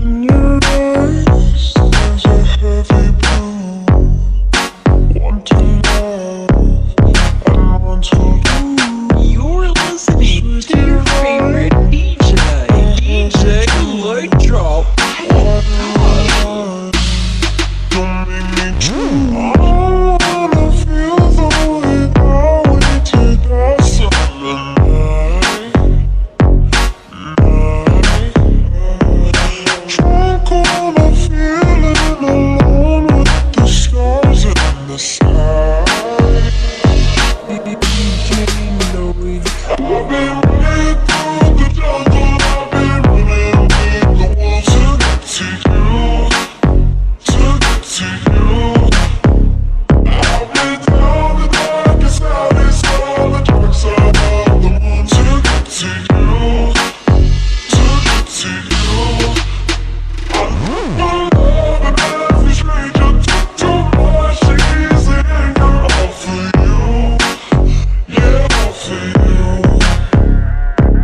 In your eyes, there's a heavy blue. Want to love and want to lose. You're listening to your favorite DJ Lloyd Drop. Don't make me true. I wanna feel the way that we did that silent night. Drunk on a feeling alone with the stars in the sky. I've been running through the jungle. I've been running with the wolves to get to you. To get to you. I've been down the darkest alleys, all the dark side of the moon. To get to you. To get to you. I'm loving every stranger. Took too much to ease the anger. All for you. Yeah, all for you.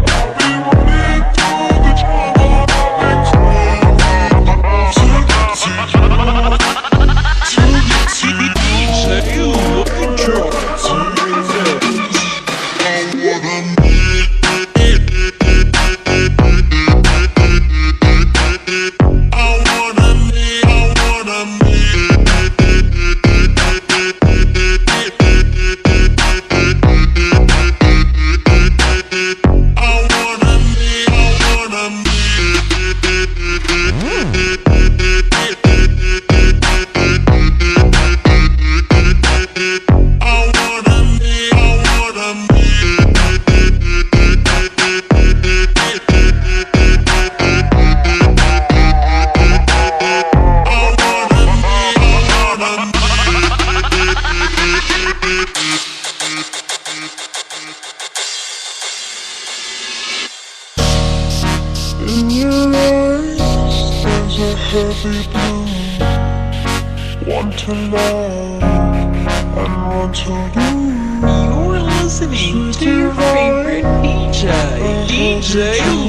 I've been running through the jungle. I've been crying to get to you. To get to you. DJ Lloyd Drop. In your eyes, there's a heavy blue. Want to love and want to lose. You're listening to your favorite DJ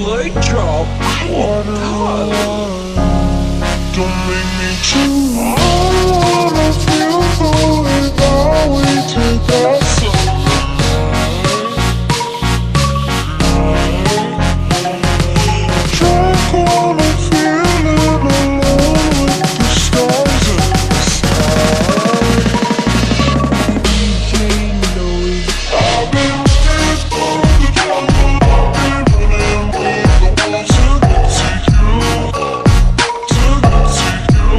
Lloyd Drop. What a lie. Don't make me choose. I wanna feel the way that we did that silent night. Drunk on a feeling alone with the stars in the sky. I've been running through the jungle. I've been running with the wolves to get to you. To get to you.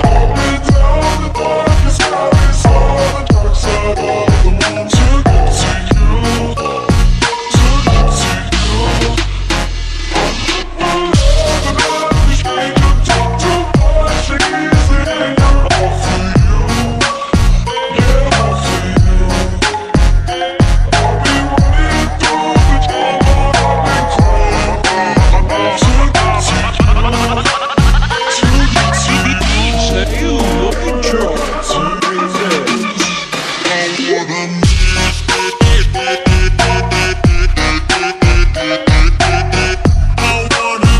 I've been down the darkest alleys, all the dark side of the moon. To get to you. To get to you. I'm loving every stranger. Took too much to ease the anger. All for you. Yeah, all for you. I've been running through the jungle. I've been crying to get to you. To get to you. DJ Lloyd Drop. I wanna